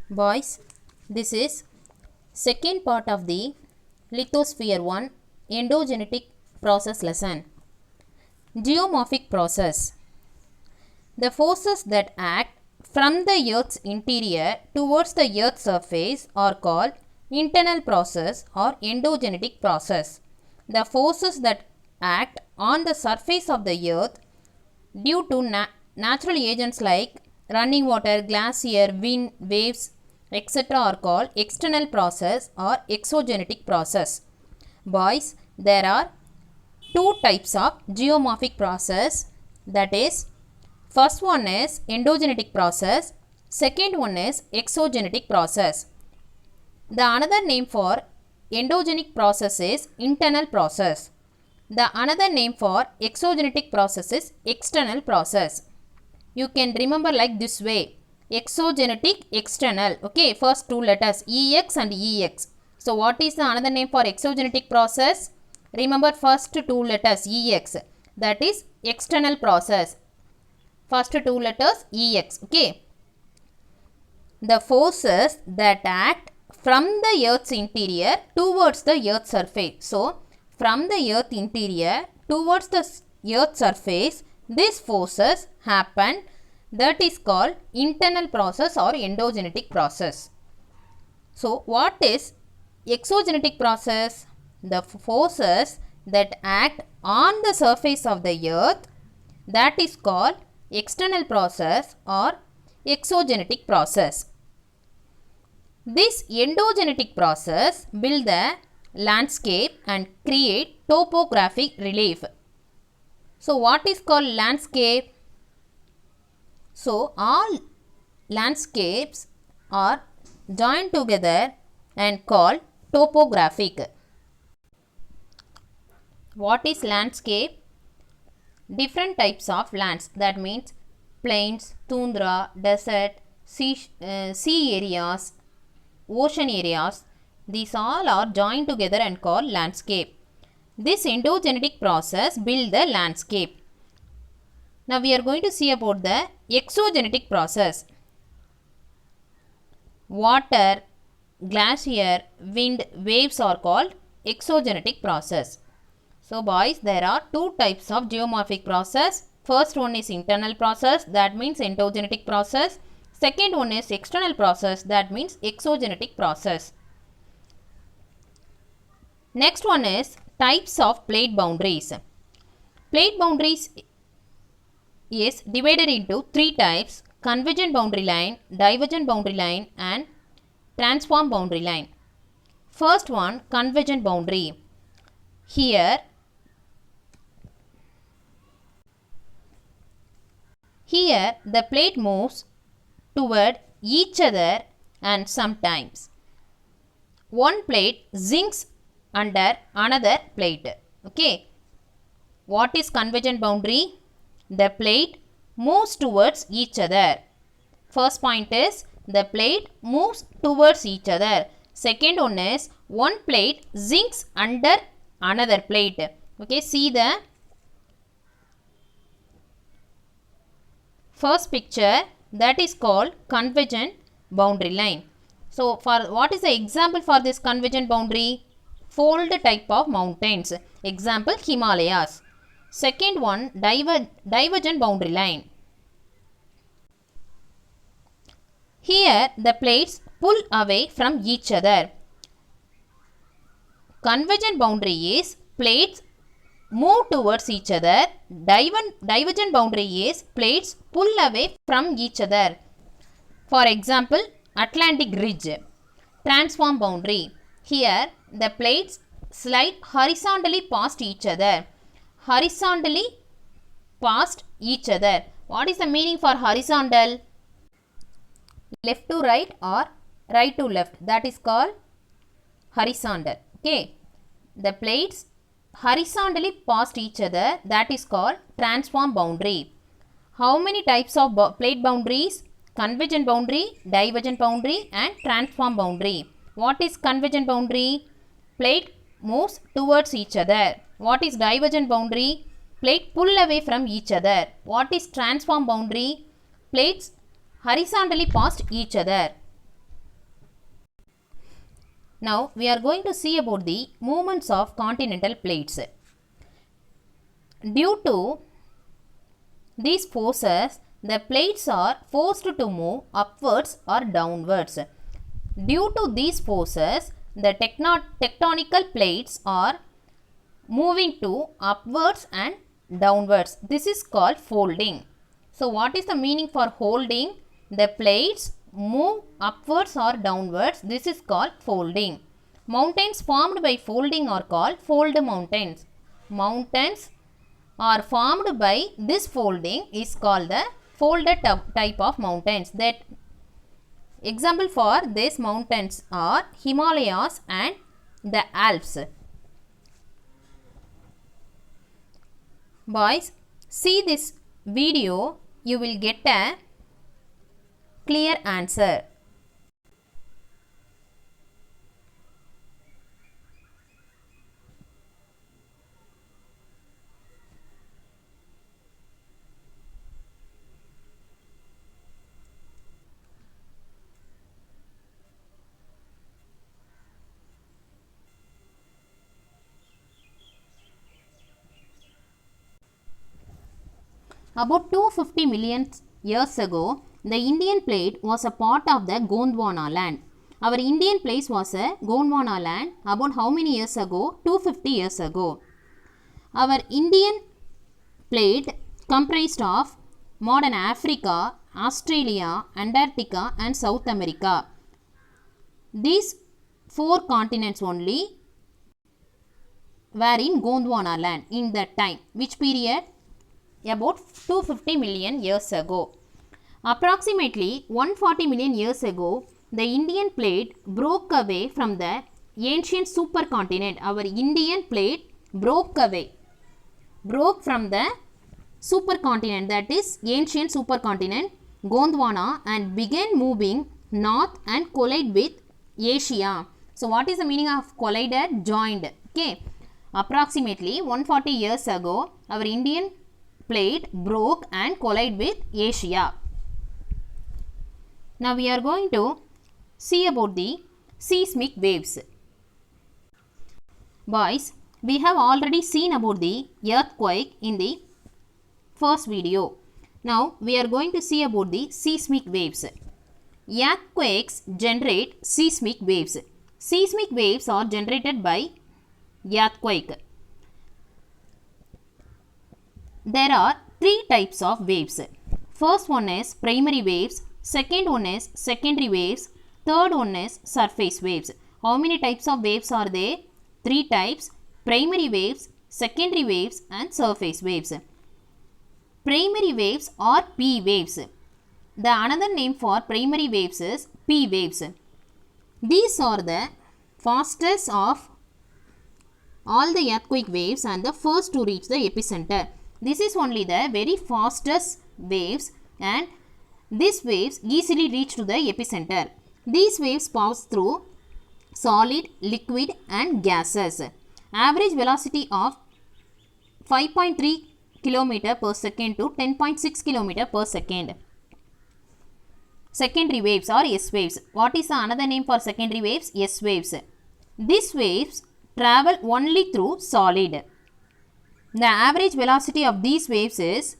Boys, this is second part of the lithosphere 1 endogenetic process lesson. Geomorphic process. The forces that act from the Earth's interior towards the Earth's surface are called internal process or endogenetic process. The forces that act on the surface of the Earth due to natural agents like running water, glacier, wind, waves, etc. are called external process or exogenetic process. Boys, there are two types of geomorphic process, that is, first one is endogenetic process, second one is exogenetic process. The another name for endogenic process is internal process. The another name for exogenetic process is external process. You can remember like this way: exogenetic, external. Okay, first two letters EX and EX. So what is the another name for exogenetic process? Remember first two letters EX, that is external process. First two letters EX. Okay, the forces that act from the Earth's interior towards the Earth's surface. So from the Earth interior towards the Earth's surface, these forces happen, that is called internal process or endogenetic process. So what is exogenetic process? The forces that act on the surface of the Earth, that is called external process or exogenetic process. This endogenetic process build the landscape and create topographic relief. So what is called landscape? So all landscapes are joined together and called topographic. What is landscape? Different types of lands, that means plains, tundra, desert, sea areas, ocean areas. These all are joined together and called landscape. This endogenetic process build the landscape. Now we are going to see about the exogenetic process. Water, glacier, wind, waves are called exogenetic process. So boys, there are two types of geomorphic process. First one is internal process, that means endogenetic process. Second one is external process, that means exogenetic process. Next one is types of plate boundaries. Plate boundaries is divided into three types: convergent boundary line, divergent boundary line and transform boundary line. First one, convergent boundary. Here the plate moves toward each other and sometimes one plate sinks under another plate. Okay, what is convergent boundary? The plate moves towards each other. First point is the plate moves towards each other. Second one is one plate sinks under another plate. Okay, see the first picture, that is called convergent boundary line. So for what is the example for this convergent boundary? Fold type of mountains. Example, Himalayas. Second one, divergent boundary line. Here the plates pull away from each other. Convergent boundary is plates move towards each other. Divergent boundary is plates pull away from each other. For example, Atlantic Ridge. Transform boundary. Here the plates slide horizontally past each other. Horizontally past each other. What is the meaning for horizontal? Left to right or right to left. That is called horizontal. Okay. The plates horizontally past each other, that is called transform boundary. How many types of plate boundaries? Convergent boundary, divergent boundary and transform boundary. What is convergent boundary? Plate moves towards each other. What is divergent boundary? Plate pull away from each other. What is transform boundary? Plates horizontally past each other. Now we are going to see about the movements of continental plates. Due to these forces, the plates are forced to move upwards or downwards. Due to these forces, the tectonical plates are moving to upwards and downwards. This is called folding. So what is the meaning for holding? The plates move upwards or downwards. This is called folding. Mountains formed by folding are called fold mountains. Mountains are formed by this folding is called the folded type of mountains. That example for these mountains are Himalayas and the Alps. Boys, see this video, you will get a clear answer. About 250 million years ago, the Indian plate was a part of the Gondwana land. Our Indian place was a Gondwana land about how many years ago? 250 years ago. Our Indian plate comprised of modern Africa, Australia, Antarctica and South America. These 4 continents only were in Gondwana land in that time. Which period? About 250 million years ago. Approximately 140 million years ago, the Indian plate broke away from the ancient supercontinent. Our Indian plate broke from the supercontinent, that is ancient supercontinent Gondwana, and began moving north and collide with Asia. So what is the meaning of collided? Joined. Okay. Approximately 140 years ago, our Indian plate broke and collide with Asia. Now we are going to see about the seismic waves. Boys, we have already seen about the earthquake in the first video. Now we are going to see about the seismic waves. Earthquakes generate seismic waves. Seismic waves are generated by earthquake. There are 3 types of waves. First one is primary waves, second one is secondary waves, third one is surface waves. How many types of waves are there? 3 types: primary waves, secondary waves and surface waves. Primary waves or P waves. The another name for primary waves is P waves. These are the fastest of all the earthquake waves and the first to reach the epicenter. This is only the very fastest waves, and these waves easily reach to the epicenter. These waves pass through solid, liquid and gases. Average velocity of 5.3 km per second to 10.6 km per second. Secondary waves or S waves. What is the another name for secondary waves? S waves. These waves travel only through solid. The average velocity of these waves is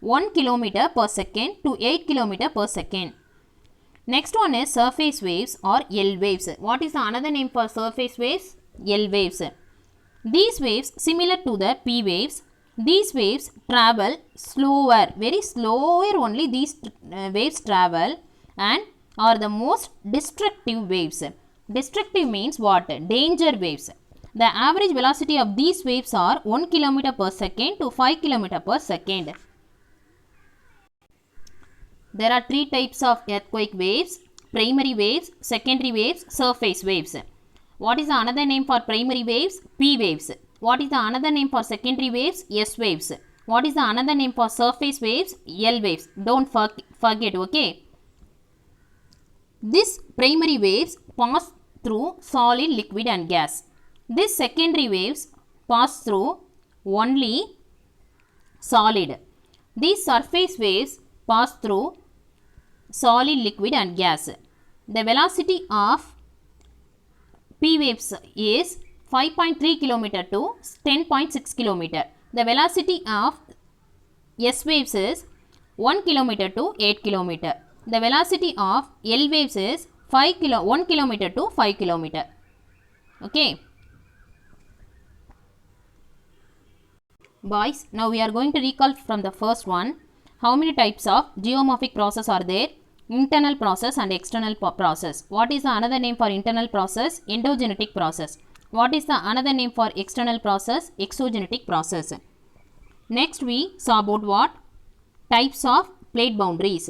1 km per second to 8 km per second. Next one is surface waves or L waves. What is the another name for surface waves? L waves. These waves similar to the P waves. These waves travel slower, very slower only these waves travel, and are the most destructive waves. Destructive means what? Danger waves. The average velocity of these waves are 1 km per second to 5 km per second. There are 3 types of earthquake waves: primary waves, secondary waves, surface waves. What is the another name for primary waves? P waves. What is the another name for secondary waves? S waves. What is the another name for surface waves? L waves. Don't forget, okay? These primary waves pass through solid, liquid and gas. These secondary waves pass through only solid. These surface waves pass through solid, liquid and gas. The velocity of P waves is 5.3 km to 10.6 km. The velocity of S waves is 1 km to 8 km. The velocity of L waves is 1 km to 5 km. Okay. Boys, now we are going to recall from the first one. How many types of geomorphic process are there? Internal process and external process. What is the another name for internal process? Endogenetic process. What is the another name for external process? Exogenetic process. Next we saw about what? Types of plate boundaries.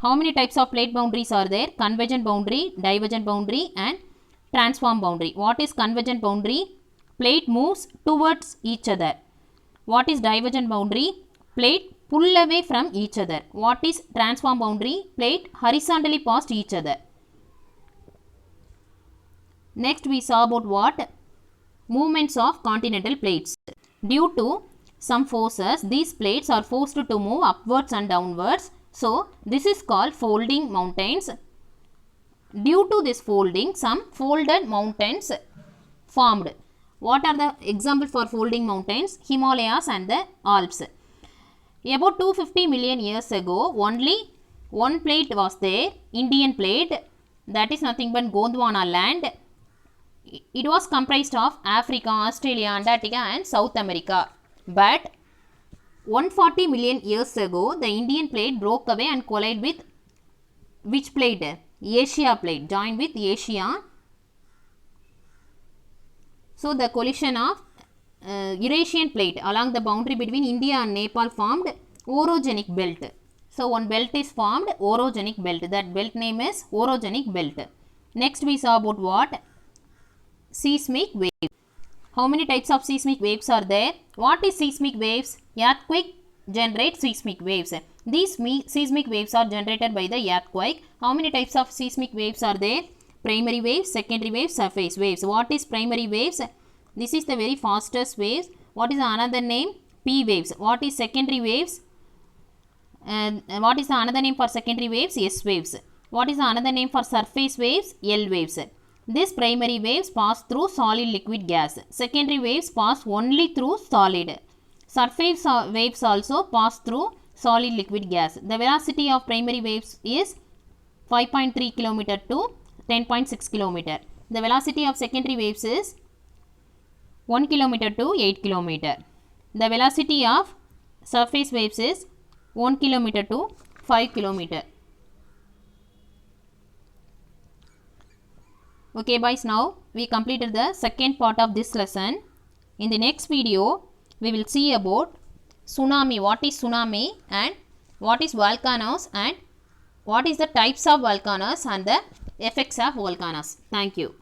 How many types of plate boundaries are there? Convergent boundary, divergent boundary and transform boundary. What is convergent boundary? Plate moves towards each other. What is divergent boundary? Plate pull away from each other. What is transform boundary? Plate horizontally past each other. Next we saw about what? Movements of continental plates. Due to some forces, these plates are forced to move upwards and downwards. So this is called folding mountains. Due to this folding, some folded mountains formed. What are the examples for folding mountains? Himalayas and the Alps. About 250 million years ago, only one plate was there, Indian plate, that is nothing but Gondwana land. It was comprised of Africa, Australia, Antarctica and South America. But 140 million years ago, the Indian plate broke away and collided with which plate? Asia plate, joined with Asia. So the collision of Eurasian plate along the boundary between India and Nepal formed orogenic belt. So one belt is formed, orogenic belt. That belt name is orogenic belt. Next we saw about what? Seismic wave. How many types of seismic waves are there? What is seismic waves? Earthquake generates seismic waves. These seismic waves are generated by the earthquake. How many types of seismic waves are there? Primary waves, secondary waves, surface waves. What is primary waves? This is the very fastest waves. What is another name? P waves. What is secondary waves? What is the another name for secondary waves? S waves. What is the another name for surface waves? L waves. These primary waves pass through solid liquid gas. Secondary waves pass only through solid. Surface waves also pass through solid liquid gas. The velocity of primary waves is 5.3 km to 10.6 km. The velocity of secondary waves is 1 km to 8 km. The velocity of surface waves is 1 km to 5 km. Okay boys, now we completed the second part of this lesson. In the next video, we will see about tsunami. What is tsunami and what is volcanoes and what is the types of volcanoes and the effects of volcanoes. Thank you.